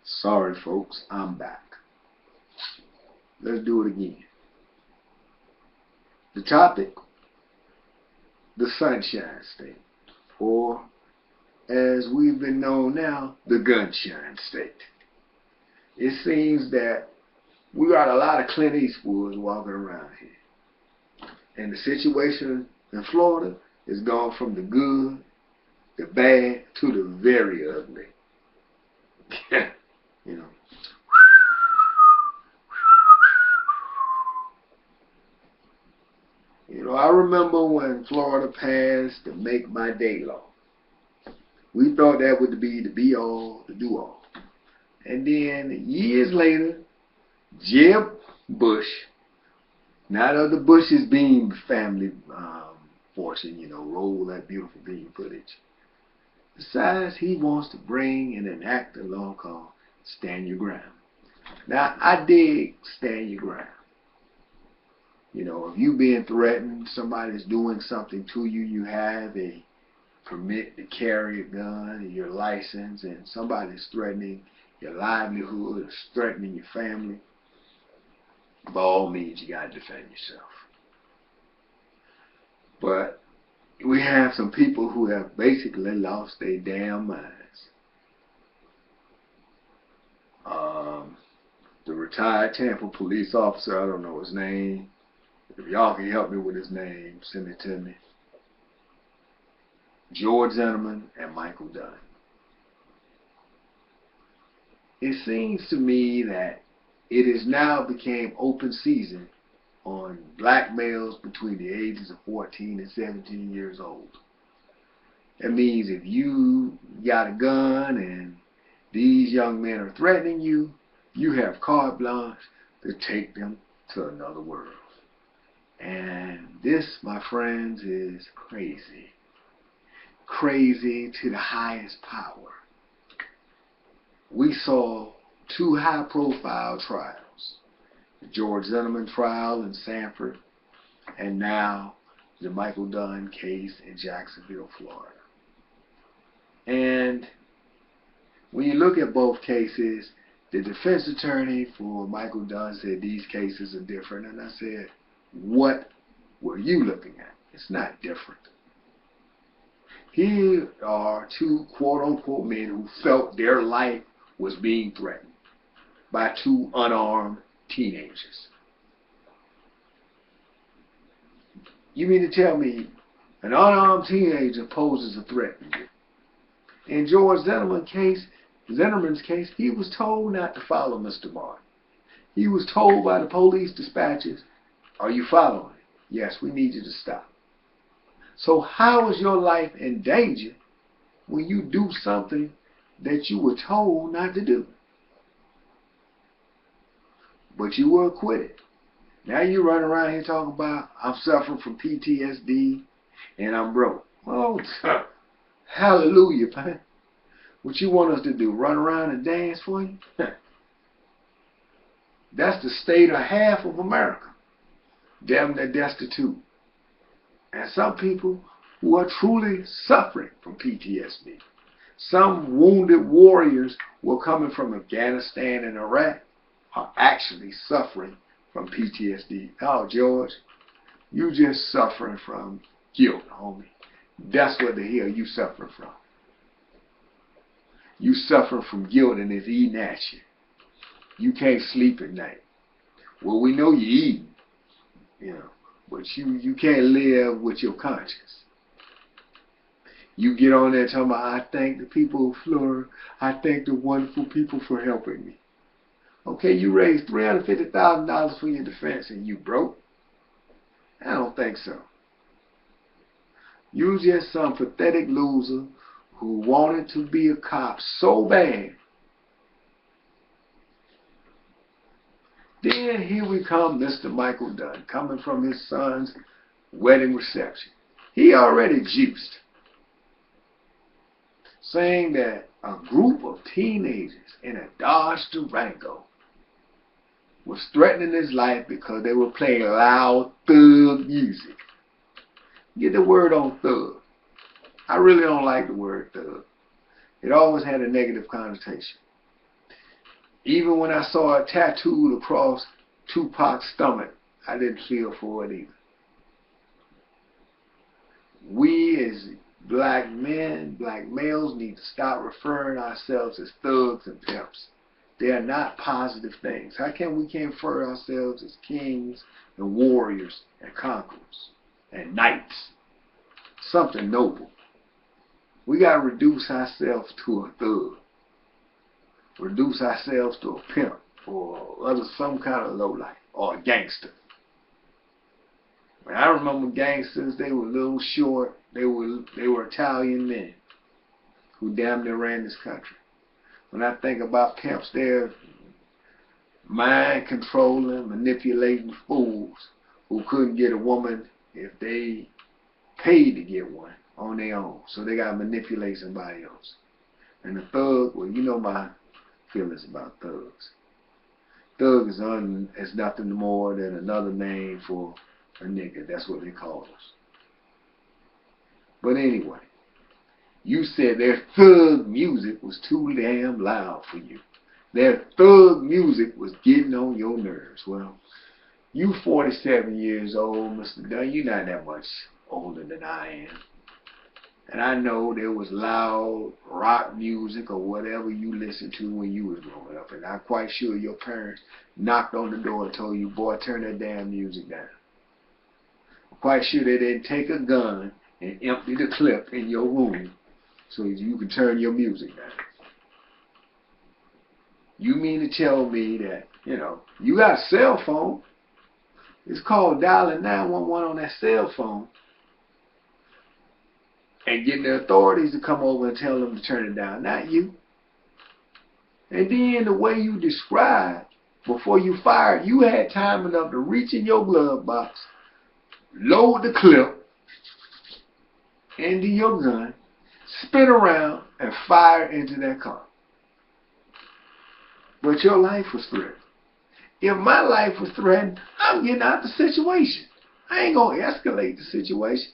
Sorry, folks, I'm back. Let's do it again. The topic, the Sunshine State, or as we've been known now, the Gunshine State. It seems that we got a lot of Clint Eastwoods walking around here. And the situation in Florida is gone from the good, the bad, to the very ugly. you know. I remember when Florida passed the Make My Day law. We thought that would be the be all, the do all. And then years later, Jeb Bush, not of the Bush's Beam family fortune, roll that beautiful beam footage, decides he wants to bring and enact a law called Stand Your Ground. Now, I dig Stand Your Ground. If you're being threatened, somebody's doing something to you, you have a permit to carry a gun, your license, and somebody's threatening your livelihood, or threatening your family, by all means, you got to defend yourself. But we have some people who have basically lost their damn minds. The retired Tampa police officer, I don't know his name. If y'all can help me with his name, send it to me. George Zimmerman and Michael Dunn. It seems to me that it has now became open season on black males between the ages of 14 and 17 years old. That means if you got a gun and these young men are threatening you, you have carte blanche to take them to another world. And this, my friends, is crazy. Crazy to the highest power. We saw two high-profile trials. The George Zimmerman trial in Sanford, and now the Michael Dunn case in Jacksonville, Florida. And when you look at both cases, the defense attorney for Michael Dunn said these cases are different. And I said, what were you looking at? It's not different. Here are two quote-unquote men who felt their life was being threatened by two unarmed teenagers. You mean to tell me an unarmed teenager poses a threat to you? In George Zimmerman's case, he was told not to follow Mr. Martin. He was told by the police dispatchers, are you following? Yes, we need you to stop. So how is your life in danger when you do something that you were told not to do? But you were acquitted. Now you run around here talking about, I'm suffering from PTSD and I'm broke. Oh, hallelujah, man. What you want us to do, run around and dance for you? That's the state of half of America. Damn, they're destitute. And some people who are truly suffering from PTSD. Some wounded warriors who are coming from Afghanistan and Iraq are actually suffering from PTSD. Oh, George, you just suffering from guilt, homie. That's what the hell you suffering from. You suffering from guilt and it's eating at you. You can't sleep at night. Well, we know you're eating, but you can't live with your conscience. You get on there talking about, I thank the people of Florida. I thank the wonderful people for helping me. Okay, you raised $350,000 for your defense and you broke? I don't think so. You just some pathetic loser who wanted to be a cop so bad. Then here we come, Mr. Michael Dunn, coming from his son's wedding reception. He already juiced, saying that a group of teenagers in a Dodge Durango was threatening his life because they were playing loud thug music. Get the word on thug. I really don't like the word thug. It always had a negative connotation. Even when I saw it tattooed across Tupac's stomach, I didn't feel for it either. We as black men, black males, need to stop referring ourselves as thugs and pimps. They are not positive things. How can we can't refer ourselves as kings and warriors and conquerors and knights? Something noble. We got to reduce ourselves to a thug. Reduce ourselves to a pimp or other some kind of lowlife or a gangster. I remember gangsters, they were little short, they were Italian men who damn near ran this country. When I think about pimps, they're mind controlling, manipulating fools who couldn't get a woman if they paid to get one on their own. So they gotta manipulate somebody else. And the thug, well, you know my feelings about thugs. Thug is nothing more than another name for a nigga. That's what they call us. But anyway, you said their thug music was too damn loud for you. Their thug music was getting on your nerves. Well, you 47 years old, Mr. Dunn. You're not that much older than I am. And I know there was loud rock music or whatever you listened to when you was growing up. And I'm quite sure your parents knocked on the door and told you, boy, turn that damn music down. I'm quite sure they didn't take a gun and empty the clip in your room so you can turn your music down. You mean to tell me that, you got a cell phone. It's called dialing 911 on that cell phone and getting the authorities to come over and tell them to turn it down, not you. And then the way you described, before you fired, you had time enough to reach in your glove box, load the clip into your gun, spin around, and fire into that car. But your life was threatened. If my life was threatened, I'm getting out the situation. I ain't going to escalate the situation.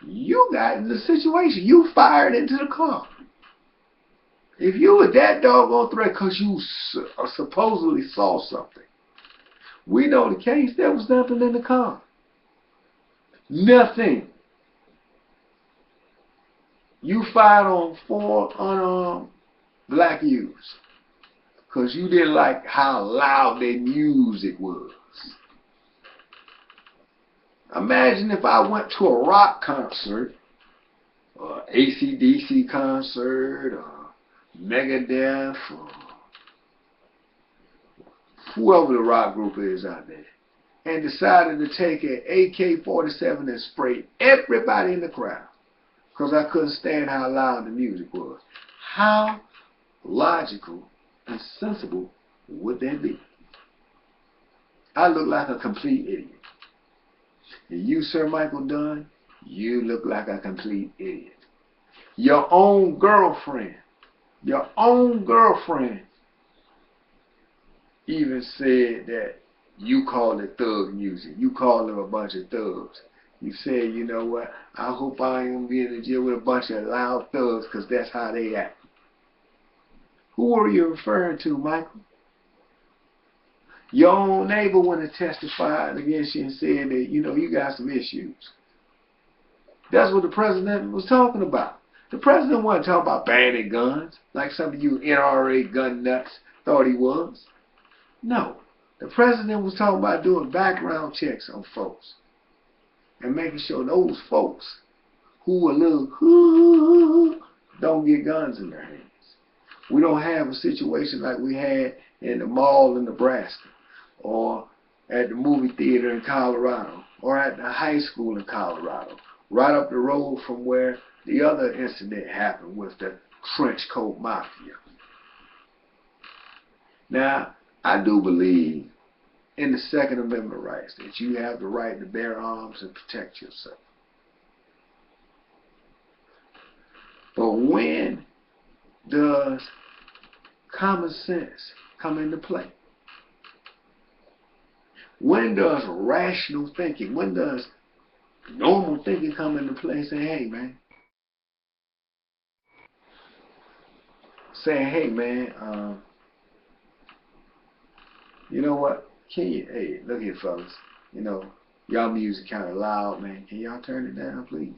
You got in the situation. You fired into the car. If you were that doggone threat because you supposedly saw something, we know the case. There was nothing in the car. Nothing. You fired on 4 unarmed black youths because you didn't like how loud their music was. Imagine if I went to a rock concert, or AC/DC concert, or Megadeth, or whoever the rock group is out there, and decided to take an AK-47 and spray everybody in the crowd because I couldn't stand how loud the music was. How logical and sensible would that be? I look like a complete idiot. And you, Sir Michael Dunn, you look like a complete idiot. Your own girlfriend even said that you called it thug music. You called them a bunch of thugs. You said, you know what, I hope I ain't going to be in the jail with a bunch of loud thugs because that's how they act. Who are you referring to, Michael? Your own neighbor went and testified against you and said that, you got some issues. That's what the president was talking about. The president wasn't talking about banning guns like some of you NRA gun nuts thought he was. No. The president was talking about doing background checks on folks and making sure those folks who are little don't get guns in their hands. We don't have a situation like we had in the mall in Nebraska, or at the movie theater in Colorado, or at the high school in Colorado, right up the road from where the other incident happened with the trench coat mafia. Now, I do believe in the Second Amendment rights, that you have the right to bear arms and protect yourself. But when does common sense come into play? When does rational thinking, when does normal thinking come into play and say, hey man, saying, hey man, you know what? Hey, look here, fellas. You know, y'all music kind of loud, man. Can y'all turn it down, please?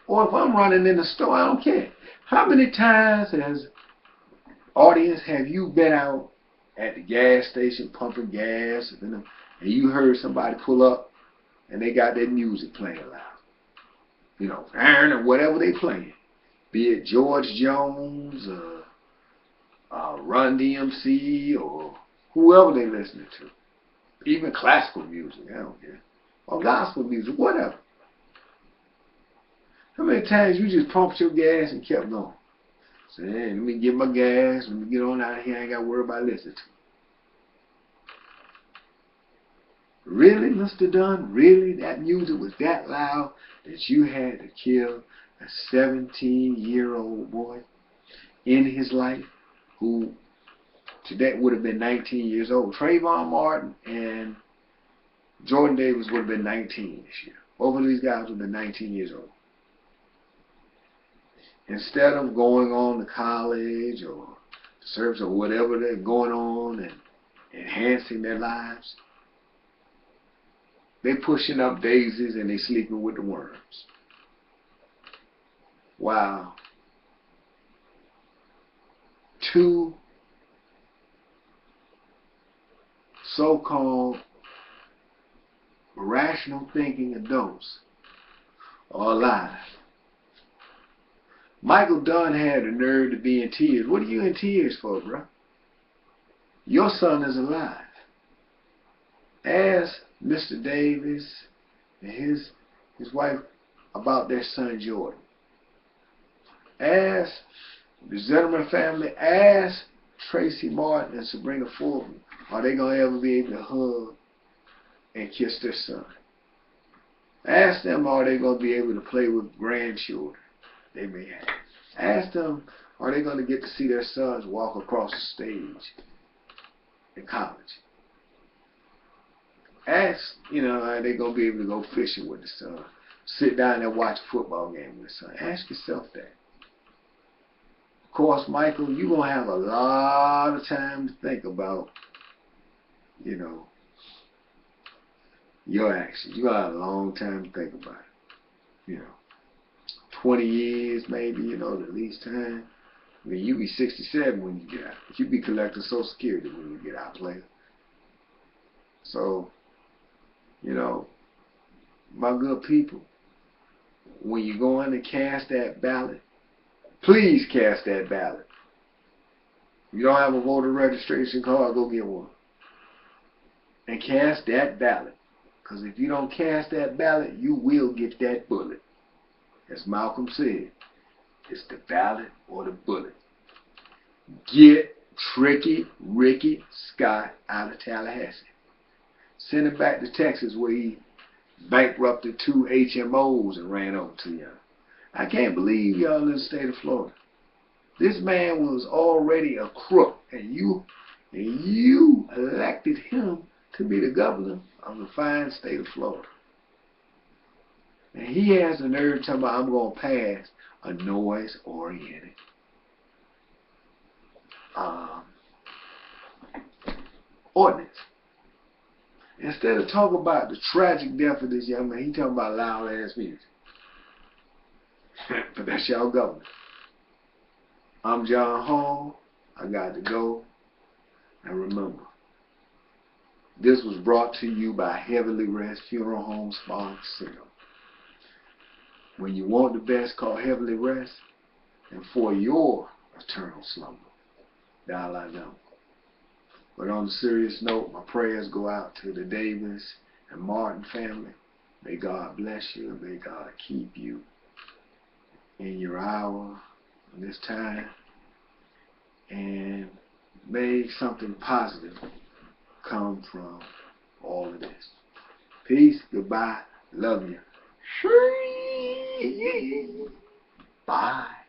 Or if I'm running in the store, I don't care. How many times as audience have you been out at the gas station pumping gas, and you heard somebody pull up and they got their music playing loud? You know, or whatever they playing. Be it George Jones, Run DMC, or whoever they listening to. Even classical music, I don't care. Or gospel music, whatever. How many times you just pumped your gas and kept going? Say, hey, let me get my gas, let me get on out of here, I ain't got to worry about listening to it. Really, Mr. Dunn? Really? That music was that loud that you had to kill a 17-year-old boy in his life who today would have been 19 years old. Trayvon Martin and Jordan Davis would have been 19 this year. Both of these guys would have been 19 years old. Instead of going on to college or service or whatever they're going on and enhancing their lives, they pushing up daisies and they sleeping with the worms. Wow. Two so-called rational thinking adults are alive. Michael Dunn had the nerve to be in tears. What are you in tears for, bro? Your son is alive. Ask Mr. Davis and his wife about their son Jordan. Ask the Zetterman family. Ask Tracy Martin and Sabrina Fulton. Are they going to ever be able to hug and kiss their son? Ask them, are they going to be able to play with grandchildren they may have? Ask them, are they going to get to see their sons walk across the stage in college? Ask, are they going to be able to go fishing with the son? Sit down and watch a football game with the son? Ask yourself that. Of course, Michael, you're going to have a lot of time to think about, your actions. You're going to have a long time to think about it. 20 years maybe, the least time. I mean, you be 67 when you get out. But you be collecting Social Security when you get out, player. So, my good people, when you go in and cast that ballot, please cast that ballot. If you don't have a voter registration card, go get one. And cast that ballot. Because if you don't cast that ballot, you will get that bullet. As Malcolm said, it's the ballot or the bullet. Get Tricky Ricky Scott out of Tallahassee. Send him back to Texas where he bankrupted 2 HMOs and ran over to y'all. I can't believe y'all in the state of Florida. This man was already a crook, and you elected him to be the governor of the fine state of Florida. And he has the nerve to tell me I'm going to pass a noise-oriented ordinance. Instead of talking about the tragic death of this young man, he talking about loud-ass music. But that's y'all governor. I'm John Hall. I got to go. And remember, this was brought to you by Heavenly Rest Funeral Home Spa Casino. When you want the best, call Heavenly Rest. And for your eternal slumber, dial our number. But on a serious note, my prayers go out to the Davis and Martin family. May God bless you and may God keep you in your hour, in this time. And may something positive come from all of this. Peace, goodbye, love you. Bye.